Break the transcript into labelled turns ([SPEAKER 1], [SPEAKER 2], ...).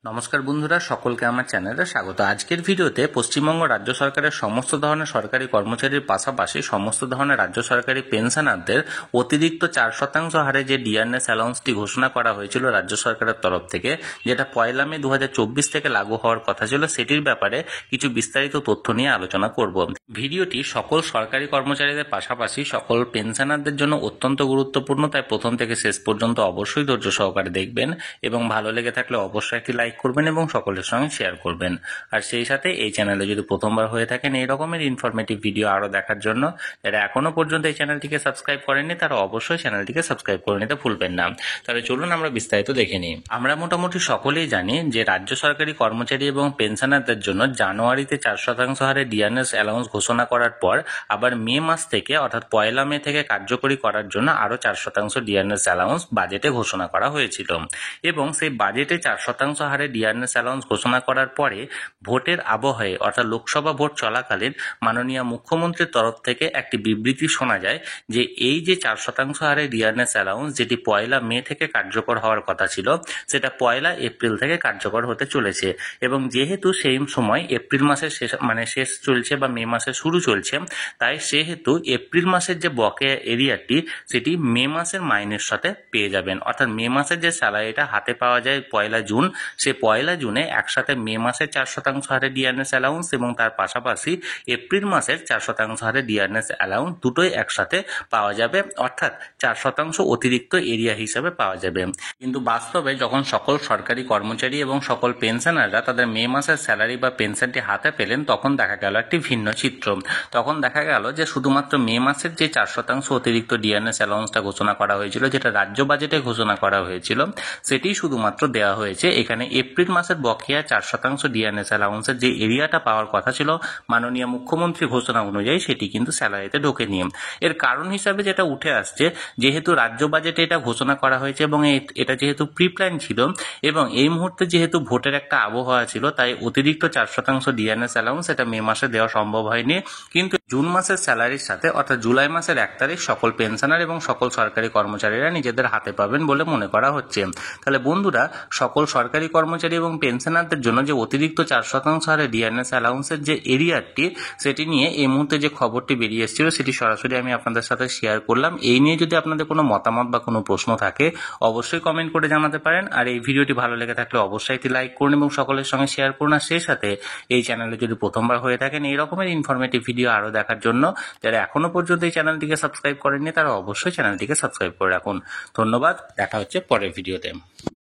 [SPEAKER 1] নমস্কার বন্ধুরা, সকলকে আমার চ্যানেলে স্বাগত। আজকের ভিডিওতে পশ্চিমবঙ্গ রাজ্য সরকারের সমস্ত ধরনের সরকারি কর্মচারীর পাশাপাশি সমস্ত ধরনের রাজ্য সরকারি পেনশনারদের অতিরিক্ত 4% হারে যে ডিআরএস অ্যালাউন্সটি ঘোষণা করা হয়েছিল রাজ্য সরকারের তরফ থেকে, যেটা 1 মে 2024 থেকে লাগু হওয়ার কথা ছিল, সেটির ব্যাপারে কিছু বিস্তারিত তথ্য নিয়ে আলোচনা করব। ভিডিওটি সকল সরকারি কর্মচারীদের পাশাপাশি সকল পেনশনারদের জন্য অত্যন্ত গুরুত্বপূর্ণ, তাই প্রথম থেকে শেষ পর্যন্ত অবশ্যই ধৈর্য সহকারে দেখবেন এবং ভালো লেগে থাকলে অবশ্যই একটি লাইক করবেন এবং সকলের সঙ্গে শেয়ার করবেন। আর সেই সাথে এই চ্যানেলে যদি প্রথমবার হয়ে থাকেন এই রকমের ইনফরমেটিভ ভিডিও আরও দেখার জন্য, যারা এখনো পর্যন্ত এই চ্যানেলটিকে সাবস্ক্রাইব করেননি তারা অবশ্যই চ্যানেলটিকে সাবস্ক্রাইব করে নিতে ভুলবেন না। তবে চলুন আমরা বিস্তারিত দেখে নিই। আমরা মোটামুটি সকলেই জানি যে রাজ্য সরকারি কর্মচারী এবং পেনশনারদের জন্য জানুয়ারিতে 4% হারে ডিআরএস অ্যালাউন্স ঘোষণা করার পর আবার মে মাস থেকে অর্থাৎ 1 মে থেকে কার্যকরী করার জন্য আরও 4% ডিআরএস অ্যালাউন্স বাজেটে ঘোষণা করা হয়েছিল এবং সেই বাজেটে 4% হারে ডিআরএস অ্যালাউন্স ঘোষণা করার পরে ভোটের আবহে অর্থাৎ লোকসভা ভোট চলাকালীন মাননীয় মুখ্যমন্ত্রীর তরফ থেকে একটি বিবৃতি শোনা যায় যে এই যে 4% হারে ডিআরএস অ্যালাউন্স যেটি 1 মে থেকে কার্যকর হওয়ার কথা ছিল, সেটা 1 এপ্রিল থেকে কার্যকর হতে চলেছে। এবং যেহেতু সেই সময় এপ্রিল মাসের শেষ চলছে বা মে মাসের শুরু চলছে, তাই সেহেতু এপ্রিল মাসের যে বকেয়া এরিয়াটি সেটি মে মাসের মাইনের সাথে পেয়ে যাবেন। অর্থাৎ মে মাসের যে স্যালারিটা হাতে পাওয়া যায় 1 জুন, সে 1 জুনে একসাথে মে মাসের 4% হারে ডিআরএস অ্যালাউন্স এবং তার পাশাপাশি এপ্রিল মাসের 4% হারে ডিআরএস অ্যালাউন্স দুটোই একসাথে পাওয়া যাবে, অর্থাৎ 4% অতিরিক্ত এরিয়া হিসাবে পাওয়া যাবে। কিন্তু বাস্তবে যখন সকল সরকারি কর্মচারী এবং সকল পেনশনাররা তাদের মে মাসের স্যালারি বা পেনশনটি হাতে পেলেন, তখন দেখা গেল একটি ভিন্ন চিত্র। তখন দেখা গেল যে শুধুমাত্র মে মাসের যে 4% অতিরিক্ত ডিআরএস অ্যালাউন্সটা ঘোষণা করা হয়েছিল, যেটা রাজ্য বাজেটে ঘোষণা করা হয়েছিল, সেটি শুধুমাত্র দেওয়া হয়েছে। এখানে এপ্রিল মাসের বকেয়া 4% ডিআরএস অ্যালাউন্সের যে এরিয়াটা পাওয়ার কথা ছিল মাননীয় মুখ্যমন্ত্রী ঘোষণা অনুযায়ী, সেটি কিন্তু স্যালারিতে ঢোকেনি। এর কারণ হিসাবে যেটা উঠে আসছে, যেহেতু রাজ্য বাজেটে এটা ঘোষণা করা হয়েছে এবং এটা যেহেতু প্রিপ্ল্যান ছিল এবং এই মুহূর্তে যেহেতু ভোটের একটা আবহাওয়া ছিল, তাই অতিরিক্ত 4% ডিআরএস অ্যালাউন্স এটা মে মাসে দেওয়া সম্ভব হয়নি। কিন্তু জুন মাসের স্যালারির সাথে অর্থাৎ জুলাই মাসের 1 তারিখ সকল পেনশনার এবং সকল সরকারি কর্মচারীরা নিজেদের হাতে পাবেন বলে মনে করা হচ্ছে। তাহলে বন্ধুরা, সকল সরকারি কর্মচারী এবং পেনশনারদের জন্য যে অতিরিক্ত 4% হারে ডিআরএস অ্যালাউন্সের যে এরিয়াটি, সেটি নিয়ে এই মুহূর্তে যে খবরটি বেরিয়ে এসেছিল সেটি সরাসরি আমি আপনাদের সাথে শেয়ার করলাম। এই নিয়ে যদি আপনাদের কোনো মতামত বা কোনো প্রশ্ন থাকে অবশ্যই কমেন্ট করে জানাতে পারেন। আর এই ভিডিওটি ভালো লেগে থাকলে অবশ্যই একটি লাইক করুন এবং সকলের সঙ্গে শেয়ার করুন। আর সেই সাথে এই চ্যানেলে যদি প্রথমবার হয়ে থাকেন এই রকমের ইনফরমেটিভ ভিডিও আরও দেখার জন্য, যারা এখনো পর্যন্ত এই চ্যানেলটিকে সাবস্ক্রাইব করেননি তারা অবশ্যই চ্যানেলটিকে সাবস্ক্রাইব করে রাখুন। ধন্যবাদ, দেখা হচ্ছে পরের ভিডিওতে।